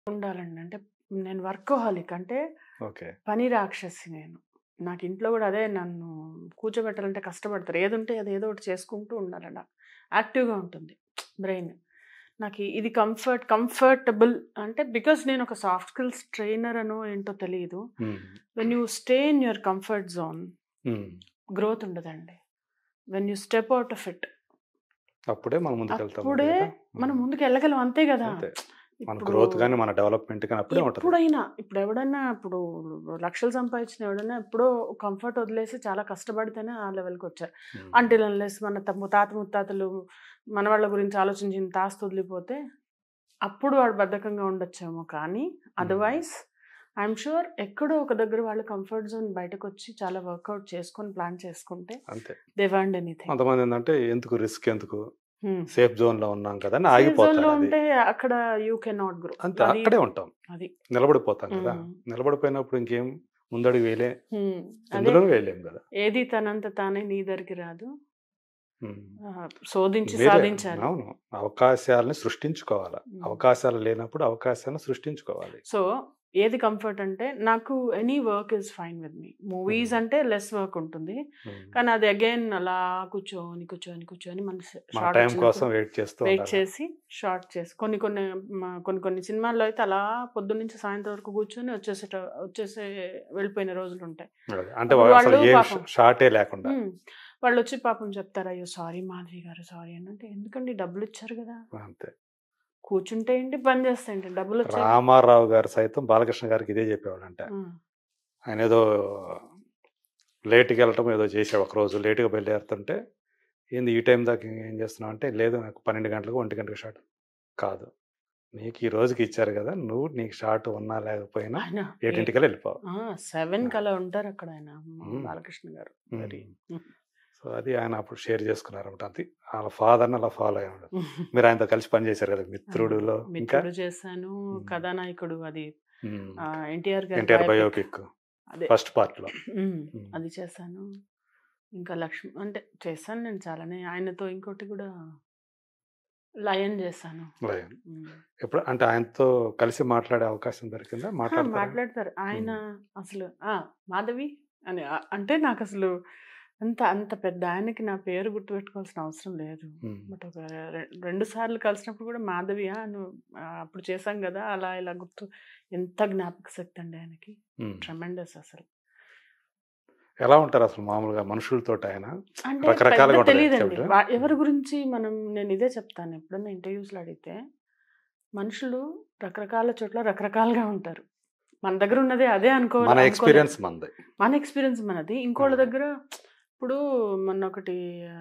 ఉండాలండి. అంటే నేను వర్కోహాలిక్. అంటే ఓకే. పని రాక్షసి నేను. నాకు ఇంట్లో గూడా అదే నన్ను కూర్చోబెట్టాలంటే కష్టపడతారు. ఏదుంటే అది ఏదో ఒకటి చేసుకుంటూ ఉండాలట. యాక్టివ్‌గా ఉంటుంది బ్రెయిన్. నాకు ఇది కంఫర్టబుల్ అంటే బికాజ్ నేను ఒక సాఫ్ట్ స్కిల్స్ ట్రైనర్ అనో ఏంటో తెలీదు. హ్మ్. When you stay in your comfort zone హ్మ్. గ్రోత్ ఉండదండి. When you step out of it అప్పుడే మనం ముందుకెళ్తామండి అప్పుడే కదా! మనం హ్మ్. ముందుకెళ్ళగలం అంతే గదా! అంతే. మన ఇప్పుడు గ్రోత్ గాని, మన డెవలప్‌మెంట్ గాని అప్పుడే ఉంటది. ఎప్పుడైనా ఇప్పుడెవడన్నా ఇప్పుడు లక్షలు సంపాదించిన ఎవడన్నా ఎప్పుడో కంఫర్ట్ వదిలేసి చాలా కష్టపడితేనే ఆ లెవెల్‌కొచ్చారు. హ్మ్. అంటిల్ అన్‌లెస్ మన తాత ముత్తాతలు మనవాళ్ళ గురించి ఆలోచించి ఇంత ఆస్తి వదిలిపోతే అప్పుడు వాడు బద్ధకంగా ఉండొచ్చేమో కానీ హ్మ్. అదర్‌వైస్ ఐయామ్ ష్యూర్ ఎక్కడో ఒక దగ్గర వాళ్ళు కంఫర్ట్ జోన్ బయటకొచ్చి చాలా వర్కౌట్ చేసుకొని ప్లాన్ చేసుకుంటే అంతే. They want anything. కొంతమందేందంటే ఎందుకు రిస్క్ ఎందుకు? హ్మ్. సేఫ్ జోన్‌లో ఉన్నాం కదా! అని సేఫ్ జోన్‌లో ఆగిపోతారది. ఉంటే అక్కడ యూ కెనాట్ గ్రో. అంతే అది అక్కడే ఉంటాం. అది. నిలబడిపోతాం గదా! హ్మ్. నిలబడిపోయినప్పుడు ఇంకేం ముందడుగు హ్మ్. అదే ఎందులోనూ వేయలేం గదా! ఏది తనంత తానే నీ దరికి రాదు. హ్మ్. శోధించి మీరే సాధించాలి. అవును. అవకాశాలని సృష్టించుకోవాల. హ్మ్. అవకాశాలు లేనప్పుడు అవకాశాలను సృష్టించుకోవాలి. సో, ఏది కంఫర్ట్ అంటే నాకు any work is fine with me. Movies హ్మ్. అంటే లెస్ వర్క్ ఉంటుంది. హ్మ్. కానీ అది అగైన్ అలా కూర్చొని మన మన షాట్ టైం కోసం వచ్చినప్పుడు వెయిట్ చేస్తూ వెయిట్ ఉండాల. చేసి షాట్ చేసి కొన్ని సినిమాల్లో అయితే అలా పొద్దున్నుంచి సాయంత్రం వరకు కూర్చొని వచ్చేసే వెళ్ళిపోయిన రోజులుంటాయి. అదే. అంటే అప్పుడు అసలు వాళ్ళు ఏం పాపం షార్టే లేకుండా. హ్మ్. వాళ్ళొచ్చి పాపం చెప్తారు. "అయ్యో! సారీ మాధవి గారు సారీ" అని. అంటే ఎందుకండి డబ్బులిచ్చారు గదా! అంతే. కూర్చుంటే ఏంటి, పని చేస్తే ఏంటి డబ్బులొచ్చాయిగా. రామారావు గారు సైతం బాలకృష్ణ గారికి ఇదే చెప్పేవాడంట. హ్మ్. ఆయనేదో లేట్‌గెళ్ళటం ఏదో చేసాడు ఒకరోజు లేట్‌గా బయలుదేరుతుంటే, "ఏంది ఈ టైం దాకా ఏం చేస్తున్నావు?" అంటే, "లేదు నాకు 12 గంటలకు, 1 గంటకి షాట్." "కాదు. నీకు ఈ రోజుకి ఇచ్చారు గదా! నువ్వు నీకు షాట్ ఉన్నా లేకపోయినా ఆయన ఏ 7:00కల్లా ఎళ్ళిపో." ఆ! 7 ఆ! కలా ఉంటారక్కడ ఆయన. అమ్మో! హ్మ్. బాలకృష్ణ గారు. హ్మ్. వెరీ హ్మ్. సో, అది ఆయన అప్పుడు షేర్ చేసుకున్నారన్నమాట. అది ఆళ్ళ ఫాదర్‌ని అలా ఫాలో అయ్యాడు. మీరు ఆయనతో కలిసి పని చేశారు కదా! ఆ! 'మిత్రుడులో' ఇంకా 'మిత్రుడు' చేశాను. హ్మ్. 'కథానాయకుడు' అది హ్మ్. ఎన్టీఆర్ గారి 'ఎన్టీఆర్' బయోపిక్. బయోపిక్ అదే. ఫస్ట్ పార్ట్‌లో. హ్మ్. హ్మ్. అది చేశాను. ఇంకా అంటే చేశాను నేను చాలానే. ఆయనతో ఇంకోటి గూడా 'లయన్' చేశాను. 'లయన్.' హ్మ్. ఎప్పుడు అంటే ఆయనతో కలిసి మాట్లాడే అవకాశం దొరికిందా? మాట్లాడతారా? మాట్లాడతారు. ఆయన హ్మ్. అసలు మాధవి అని అంటే నాకసలు అంత అంత పెద్ద ఆయనకి నా పేరు గుర్తుపెట్టుకోవాల్సిన అవసరం లేదు. హ్మ్. బట్ ఒక 2 సార్లు కలిసినప్పుడు కూడా మాధవియా నువ్వు అప్పుడు చేశాం గదా! అలా ఇలా ఎంత జ్ఞాపక శక్తి అండి ఆయనకి. హ్మ్. ట్రెమెండస్ అసలు. ఎలా ఉంటారసలు మామూలుగా మనుషులతోటి ఆయన? అంటే పెద్ద రకరకాలుగా ఉంటది తెలీదండి. యాక్చువల్‌గా. హ్మ్. ఎవరి గురించి నేను ఇదే చెప్తాను. ఎప్పుడన్నా ఇంటర్‌వ్యూస్‌లో అడిగితే, మనుషులు రకరకాల చోట్ల రకరకాలుగా ఉంటారు. మన దగ్గర ఉన్నదే అదే మన అనుకోలేం. ఎక్స్‌పీరియన్స్ మనది. మన ఎక్స్‌పీరియన్స్ మనది. ఇంకోళ్ళ అవును. దగ్గర ఇప్పుడు మొన్నొకటి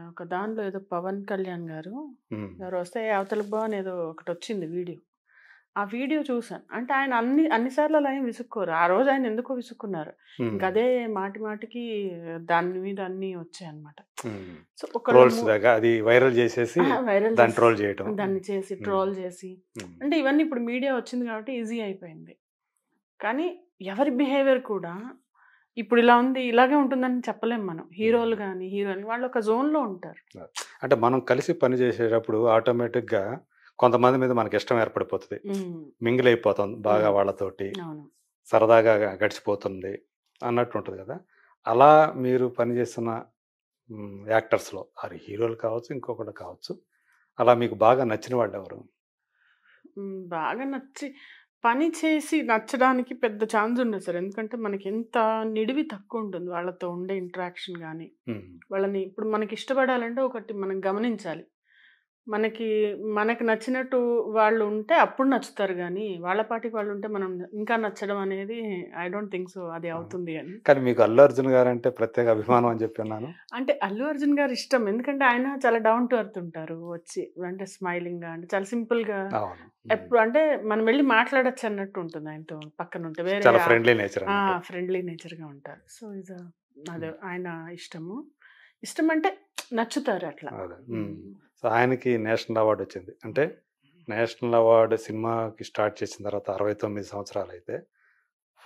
ఒక దానిలో ఏదో 'పవన్ కళ్యాణ్' గారు హ్మ్. ఎవరో వస్తే అవతలకి బా అని ఏదో ఒకటొచ్చింది వీడియో. ఆ వీడియో చూసాను. అంటే ఆయన అన్ని సార్లు అలా ఏం విసుక్కోరు. ఆ రోజు ఆయన ఎందుకో విసుక్కున్నారు. హ్మ్. ఇంకదే మాటి మాటికి దాని మీద అన్నీ వచ్చాయన్నమాట. హ్మ్. సో, ఒకళ్ళ ట్రోల్స్ లాగా అది వైరల్ చేసేసి వైరల్ దాన్ని చేసి ట్రోల్ చేయటం. దాన్ని చేసి హ్మ్. ట్రోల్ చేసి హ్మ్. అంటే ఇవన్నీ ఇప్పుడు మీడియా వచ్చింది కాబట్టి ఈజీ అయిపోయింది. కానీ ఎవరి బిహేవియర్ కూడా ఇప్పుడు ఇలా ఉంది, ఇలాగే ఉంటుందని చెప్పలేం మనం. హీరోలు హ్మ్. గాని, హీరోయిన్ వాళ్ళు ఒక జోన్‌లో ఉంటారు. అంటే మనం కలిసి పని చేసేటప్పుడు ఆటోమేటిక్‌గా కొంతమంది మీద మనకిష్టం ఏర్పడిపోతది. హ్మ్. మింగిల్ అయిపోతాం బాగా హ్మ్. వాళ్ళతోటి. అవును. సరదాగా గడిచిపోతుంది అన్నట్టు ఉంటది కదా! అలా మీరు పనిచేస్తున్న యాక్టర్స్‌లో అది హీరోలు కావచ్చు, ఇంకొకళ్ళు కావచ్చు. అలా మీకు బాగా నచ్చిన వాళ్ళెవరు? బాగా పని చేసి నచ్చడానికి పెద్ద ఛాన్స్ ఉండదు సార్. ఎందుకంటే మనకెంత నిడివి తక్కువుంటుంది వాళ్ళతో ఉండే ఇంటరాక్షన్ గాని. హ్మ్. వాళ్ళని ఇప్పుడు మనకిష్టపడాలంటే ఒకటి మనం గమనించాలి. మనకి మనకు నచ్చినట్టు వాళ్ళు ఉంటే అప్పుడు నచ్చుతారు గానీ, వాళ్ళ పాటికి వాళ్ళుంటే మనం ఇంకా నచ్చడం అనేది ఐ డోంట్ థింక్ సో అది ఆ! అవుతుంది అని. కానీ మీకు 'అల్లు అర్జున్' గారంటే ప్రత్యేక అభిమానం అని చెప్పి విన్నాను. అంటే 'అల్లు అర్జున్' గారు ఇష్టం. ఎందుకంటే ఆయన చాలా డౌన్ టు ఎర్త్ ఉంటారు. వచ్చి అంటే స్మైలింగ్‌గా అంటే చాలా సింపుల్‌గా అవును. హ్మ్. ఎప్పుడు అంటే మనం వెళ్లి మాట్లాడొచ్చు అన్నట్టు ఉంటుంది ఆయనతో పక్కనుంటే. వేరే చాలా ఫ్రెండ్లీ నేచర్ ఆ! అన్నట్టు. ఫ్రెండ్లీ నేచర్‌గా ఉంటారు. సో, అదే హ్మ్. ఆయన ఇష్టము. ఇష్టం అంటే నచ్చుతారు అట్లా. అదే. హ్మ్. హ్మ్. సో, ఆయనకి నేషనల్ అవార్డ్ వచ్చింది. అంటే నేషనల్ అవార్డ్ సినిమాకి స్టార్ట్ చేసిన తర్వాత 69 సంవత్సరాలైతే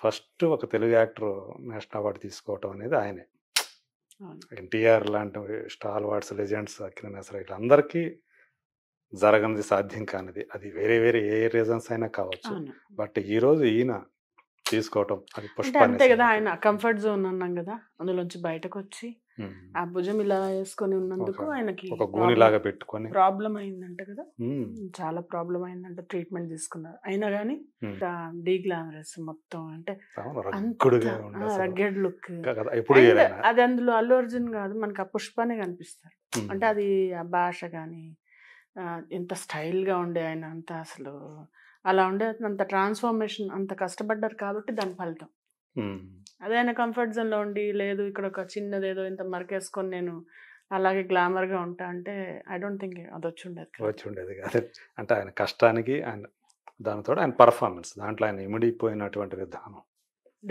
ఫస్ట్ ఒక తెలుగు యాక్టర్ నేషనల్ అవార్డ్ తీసుకోవటం అనేది ఆయనే. అవును. ఎన్టీఆర్ లాంటి stalwarts, legends, Akkineni Nageswara Rao వీళ్ళందరికీ జరగనిది, సాధ్యం కానిది. అది వేరే వేరే ఏ రీజన్స్ అయినా కావచ్చు. అవును. బట్ ఈరోజు ఈయన తీసుకోవటం అది అంటే పుష్ప అనే అంతే కదా, సినిమాకి. ఆయన కంఫర్ట్ జోన్ అన్నాం కదా, అందులోంచి బయటకొచ్చి ఉమ్. ఆ భుజం ఇలా వేసుకొని ఉన్నందుకు ఒక ఆయనకి ఒక గూనిలాగా పెట్టుకొని ప్రాబ్లం అయిందంట కదా, ఉమ్, చాలా ప్రాబ్లం అయిందంట, ట్రీట్మెంట్ తీసుకున్నారు. అయినా కానీ ఉమ్. డీగ్లామరస్ మొత్తం, అంటే అవును, అంత రగ్గుడుగా ఉండే అసలు. Rugged look. కదా, ఎప్పుడు అండ్ ఏదైనా అది అందులో అల్లు అర్జున్ కాదు, మనకి ఆ పుష్పనే కనిపిస్తారు. ఉమ్, అంటే అది ఆ భాష కానీ ఎంత స్టైల్గా ఉండే ఆయన, అంత అసలు అలా ఉండే అంత ట్రాన్స్ఫర్మేషన్, అంత కష్టపడ్డారు కాబట్టి దాని ఫలితం. ఉమ్. అదే ఆయన కంఫర్ట్ జోన్లో ఉండి, లేదు ఇక్కడ ఒక చిన్నది ఏదో ఇంత మరకేసుకొని నేను అలాగే గ్లామర్గా ఉంటా అంటే ఐ డోంట్ థింక్ అది వచ్చి ఉండేది కాదు. వచ్చి ఉండేది కాదు. అంటే ఆయన కష్టానికి ఆయన దానితో ఆయన పర్ఫార్మెన్స్ దాంట్లో ఆయన ఇమిడిపోయినటువంటి విధానం,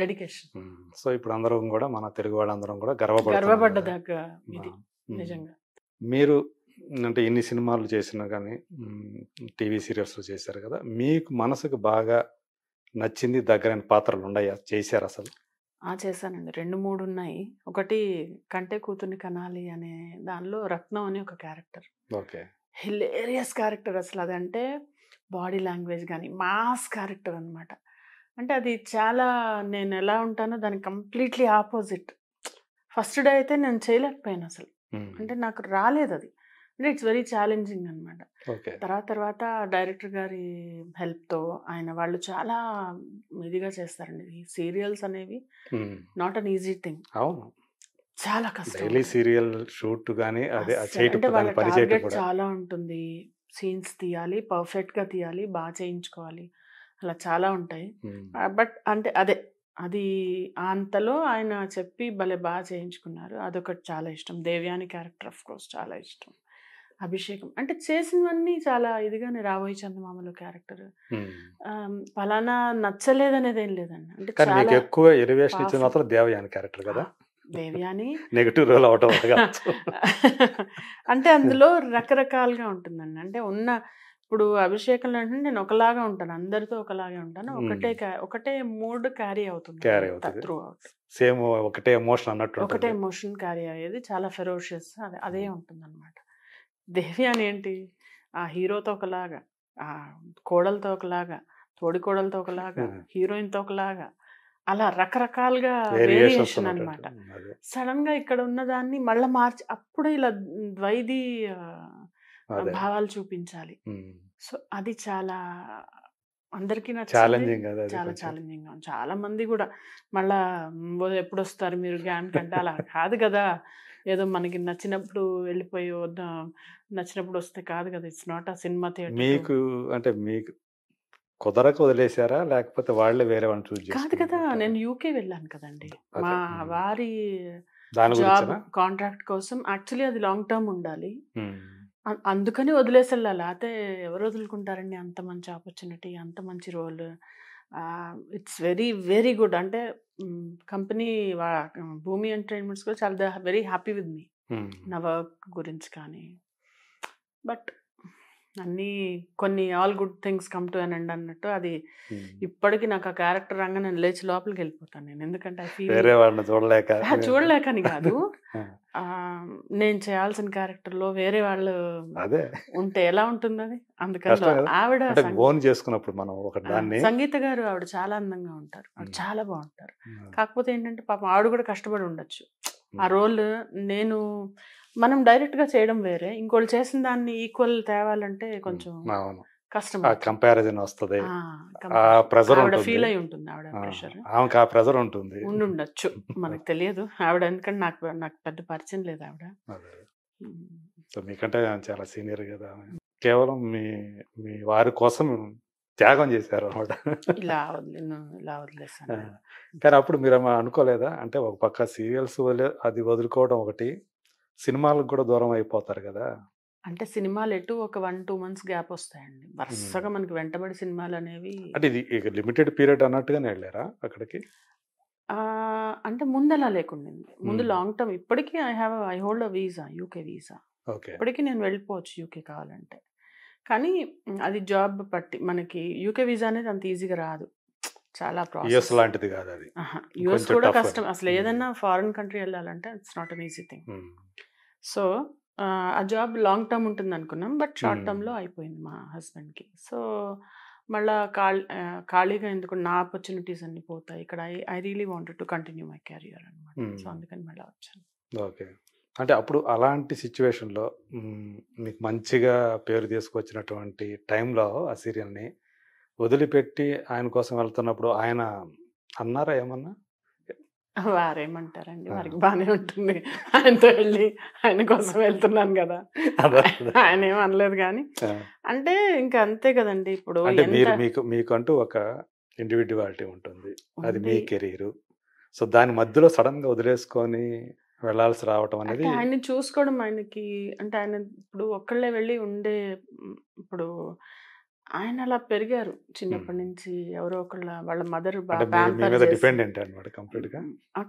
డెడికేషన్ సో ఇప్పుడు అందరం కూడా మన తెలుగు వాళ్ళందరం కూడా గర్వపడుతున్నాం కదా. గర్వపడ్డదాకా ఇది ఉమ్. నిజంగా. మీరు అంటే ఇన్ని సినిమాలు చేసినా కానీ టీవీ సీరియల్స్ చేశారు కదా, మీకు మనసుకు బాగా నచ్చింది దగ్గరైన పాత్రలు ఉన్నాయా, చేశారు అసలు? చేశానండి, 2-3 ఉన్నాయి. ఒకటి కంటే కూతుర్ని కనాలి అనే దానిలో రత్నం అని ఒక క్యారెక్టర్, ఓకే, హిలేరియస్ క్యారెక్టర్ అసలు. అదంటే బాడీ లాంగ్వేజ్ కానీ మాస్ క్యారెక్టర్ అనమాట. అంటే అది చాలా, నేను ఎలా ఉంటానో దానికి కంప్లీట్లీ ఆపోజిట్. ఫస్ట్ డే అయితే నేను చేయలేకపోయాను అసలు, అంటే నాకు రాలేదు అది. అంటే ఇట్స్ వెరీ ఛాలెంజింగ్ అనమాట. ఓకే, తర్వాత డైరెక్టర్ గారి హెల్ప్తో ఆయన వాళ్ళు చాలా ఇదిగా చేస్తారండి. ఈ సీరియల్స్ అనేవి నాట్ అన్ ఈజీ థింగ్. అవును, చాలా కష్టం. డైలీ సీరియల్ షూట్ కానీ అదే అస్సలు. అంటే వాళ్ళ టార్గెట్ చాలా ఉంటుంది. సీన్స్ తీయాలి, పర్ఫెక్ట్గా తీయాలి, బాగా చేయించుకోవాలి, అలా చాలా ఉంటాయి. బట్ అంటే అది అంతలో ఆయన చెప్పి భలే బాగా చేయించుకున్నారు. అదొకటి చాలా ఇష్టం. దేవ్యాని క్యారెక్టర్ ఆఫ్ కోర్స్ చాలా ఇష్టం. అభిషేకం అంటే చేసినవన్నీ చాలా ఇదిగానే, రాబోయే చందమామలో క్యారెక్టర్ ఫలానా నచ్చలేదనేది ఏం లేదండి. అంటే కానీ మీకు చాలా ఎక్కువ ఎలివేషన్ ఇచ్చిన మాత్రం దేవయాని క్యారెక్టర్ కదా, దేవ్యాని నెగటివ్ రోల్ అవటం అంటే అందులో రకరకాలుగా ఉంటుందండి. అంటే ఇప్పుడు అభిషేకంలో అంటే నేను ఒకలాగా ఉంటాను, అందరితో ఒకలాగే ఉంటాను, ఒకటే మూడ్ క్యారీ అవుతుంది త్రూ అవుట్. సేమ్ ఒకటే ఎమోషన్ అన్నట్టు, ఒకటే ఎమోషన్ క్యారీ అయ్యేది, చాలా ఫెరోషియస్ అదే ఉంటుంది అనమాట. దేవ్యాని ఏంటి, ఆ హీరోతో ఒకలాగా, ఆ కోడలతో ఒకలాగా, తోడి కోడలతో ఒకలాగా, హీరోయిన్తో ఒకలాగా, అలా రకరకాలుగా వేరియేషన్ అనమాట. సడన్ గా ఇక్కడ ఉన్నదాన్ని మళ్ళీ మార్చి అప్పుడు ఇలా ద్వైది భావాలు చూపించాలి. సో అది చాలా అందరికీ నచ్చింది, చాలా ఛాలెంజింగ్. చాలా మంది కూడా మళ్ళా ఎప్పుడు వస్తారు మీరు గ్యాన్ కంటే, అలా కాదు కదా, ఏదో మనకి నచ్చినప్పుడు వెళ్ళిపోయి నచ్చినప్పుడు వస్తే కాదు కదా, ఇట్స్ నాట్ ఆ సినిమా థియేటర్. మీకు అంటే మీకు కుదరక వదిలేశారా, లేకపోతే వాళ్ళే వేరే వాళ్ళని చూస్ చేశారా? కాదు కదా, నేను యూకే వెళ్ళాను కదండి, మా వారి దాని జాబ్ కాంట్రాక్ట్ కోసం. యాక్చువల్లీ అది లాంగ్ టర్మ్ ఉండాలి, అందుకని వదిలేసి వెళ్ళాలి. అయితే ఎవరు వదులుకుంటారండి అంత మంచి ఆపర్చునిటీ, అంత మంచి role. It's very very good. అంటే కంపెనీ భూమి ఎంటర్టైన్మెంట్స్ కూడా చాలా వెరీ హ్యాపీ విత్ మీ, నా వర్క్ గురించి కానీ. బట్ అన్నీ కొన్ని all good things come to an end అన్నట్టు, అది ఇప్పటికీ నాకు ఆ క్యారెక్టర్ రంగా నేను లేచి లోపలికి వెళ్ళిపోతాను నేను. ఎందుకంటే ఐ ఫీల్ వేరే వాళ్ళని చూడలేకని కాదు, నేను చేయాల్సిన క్యారెక్టర్లో వేరే వాళ్ళు ఉంటే ఎలా ఉంటుంది అది. అందుకని ఆవిడ చేసుకున్నప్పుడు మనం సంగీత గారు ఆవిడ చాలా అందంగా ఉంటారు, ఆవిడ చాలా బాగుంటారు. కాకపోతే ఏంటంటే పాపం ఆవిడ కూడా కష్టపడి ఉండొచ్చు ఆ రోల్. మనం డైరెక్ట్గా చేయడం వేరే, ఇంకోళ్ళు చేసిన దాన్ని ఈక్వల్ తేవాలంటే కొంచెం కష్టం, కంపారిజన్ వస్తుంది, ప్రెజర్ ఫీల్ అయి ఉంటుంది ఆవిడ, ప్రెషర్ ఆమెకు ఆ ప్రెజర్ ఉంటుంది, ఉండొచ్చు, మనకు తెలియదు ఆవిడ, ఎందుకంటే నాకు పెద్ద పరిచయం లేదు ఆవిడ. సో మీకంటే చాలా సీనియర్ కదా, కేవలం మీ వారి కోసం త్యాగం చేశారు అన్నమాట. ఇలా వదిలేసాను. కానీ అప్పుడు మీరు అనుకోలేదా, అంటే ఒక పక్క సీరియల్స్ అది వదులుకోవడం ఒకటి, సినిమాలకు కూడా దూరం అయిపోతారు కదా. అంటే సినిమాలు ఎటు ఒక 1-2 months గ్యాప్ వస్తాయండి, వరుసగా మనకి వెంటబడి సినిమాలు అనేవి. అంటే ఇది లిమిటెడ్ పీరియడ్ అన్నట్టుగానే వెళ్ళారా అక్కడికి? అంటే ముందు అలా లేకుండా, ముందు లాంగ్ టర్మ్. ఇప్పటికీ I hold a visa, UK visa. ఇప్పటికీ నేను వెళ్ళిపోవచ్చు యూకే కావాలంటే. కానీ అది జాబ్ బట్టి, మనకి యూకే వీసా అనేది అంత ఈజీగా రాదు, చాలా ప్రాసెస్ లాంటిది కాదు అది. యూఎస్ కూడా కష్టం. అసలు ఏదైనా ఫారిన్ కంట్రీ వెళ్ళాలంటే it's not an easy thing. So ఆ జాబ్ లాంగ్ టర్మ్ ఉంటుంది అనుకున్నాం. బట్ షార్ట్ హ్మ్. టర్మ్‌లో అయిపోయింది మా హస్బెండ్‌కి. సో, మళ్ళా ఖాళీగా ఎందుకు నా ఆపర్చునిటీస్ అన్నీ పోతాయి. ఇక్కడ I really wanted to continue my career అనమాట. సో, హ్మ్. అందుకని మళ్ళా వచ్చాను. ఓకే. అంటే అప్పుడు అలాంటి సిట్యుయేషన్‌లో మీకు మంచిగా పేరు తీసుకొచ్చినటువంటి టైంలో ఆ సీరియల్‌ని వదిలిపెట్టి ఆయన కోసం వెళ్తున్నప్పుడు ఆయన అన్నారా ఏమన్నా? వారేమంటారండి? ఆ! వారికి బానే ఉంటుంది. ఆయనతో వెళ్ళి ఆయన కోసం వెళ్తున్నాను గదా! అదే. అదే. ఆయనేం అనలేదు గానీ, ఆ! అంటే ఇంక అంతే కదండీ! ఇప్పుడు అంటే ఎంత మీకంటూ ఒక ఇండివిడ్యువాలిటీ ఉంటుంది. అది మీ ఉంది. కెరీరు. సో, దాని మధ్యలో సడెన్‌గా వదిలేసుకొని వెళ్ళాల్సి రావటం అంటే అనేది ఆయన్ని చూసుకోవడం ఆయనకి అంటే ఆయన ఇప్పుడు ఒక్కళ్ళే వెళ్ళి ఉండే ఇప్పుడు ఆయన అలా పెరిగారు. హ్మ్. చిన్నప్పటి నుంచి ఎవరో ఒకళ్ళ వాళ్ళ మదర్ అంటే మీ ప్యాంపర్ మీద చేసి డిపెండెంట్ అనమాట కంప్లీట్‌గా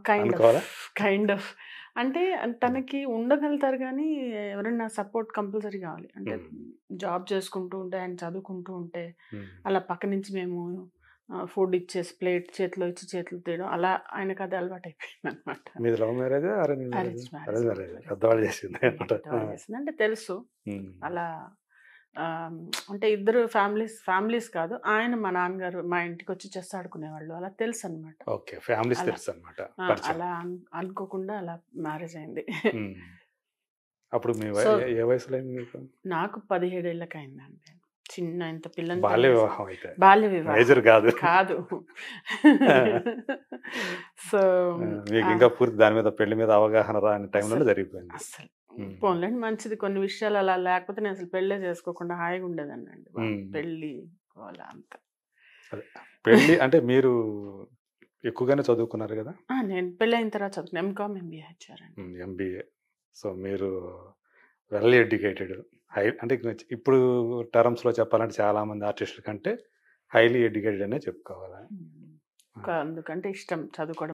కైండ్ ఆఫ్, అనుకోవాలా? Kind of. అంటే హ్మ్. తనకి ఉండగలుగుతారు గానీ, ఎవరైనా సపోర్ట్ కంపల్సరీ కావాలి. అంటే హ్మ్. జాబ్ చేసుకుంటూ ఉంటే, ఆయన చదువుకుంటూ ఉంటే, హ్మ్. అలా పక్క నుంచి మేము ఫుడ్ ఇచ్చేసి ప్లేట్ చేతిలో ఇచ్చి చేతులు తీయడం అలా ఆయనకది అలవాటయిపోయిందనమాట. మీది లవ్ మ్యారేజా? అరేంజ్ మ్యారేజా? Arrange marriage. Arrange love marriage. Marriage. పెద్దవాళ్ళు యాహ్! చేసిందే యాహ్! అనమాట. ఆ! పెద్దవాళ్ళు చేసింది. అంటే తెలుసు. హ్మ్. అలా అంటే ఇద్దరు ఫ్యామిలీస్ కాదు. ఆయన మా నాన్నగారు మా ఇంటికొచ్చి చెస్ ఆడుకునేవాళ్ళు. అలా తెలుసనమాట. ఓకే. ఫ్యామిలీస్ అలా తెలుసనమాట. పరిచయం. అలా అనుకోకుండా అలా మ్యారేజ్ అయింది. హ్మ్. అప్పుడు మీ సో, ఏ వయసులో అయింది మీకు? నాకు 17 ఏళ్ళకయిందండి. చిన్న ఇంత పిల్లని బాల్య పెళ్లి చేసుకుని వివాహం అయితే. బాల్య వివాహం మేజర్ కాదు. కాదు. ఆ! సో, ఆ! మీకింకా ఆహ్, పూర్తి దాని మీద పెళ్లి మీద అవగాహన రాని టైంలోనే అస్సలు, జరిగిపోయింది. అస్సలు. హ్మ్. పోన్లేండి మంచిది కొన్ని విషయాలు అలా లేకపోతే నేను అసలు పెళ్ళే చేసుకోకుండా హాయిగా ఉండేదాన్నండి బాబు. హ్మ్. పెళ్లి గోల అంతా. అదే. పెళ్లి అంటే మీరు ఎక్కువగానే చదువుకున్నారు గదా! నేను పెళ్ళయిన తర్వాత చదువుకున్నా. ఎంకామ్, ఎంబీఏ ఇచ్చారండి. ఎంబీఏ. సో, మీరు వెల్ ఎడ్యుకేటెడ్. అంటే ఇప్పుడు టర్మ్స్‌లో చెప్పాలంటే చాలామంది ఆర్టిస్టుల కంటే హైలీ ఎడ్యుకేటెడ్ అనే చెప్పుకోవాలా? హ్మ్. ఆ! అందుకంటే ఇష్టం చదువుకోవడం.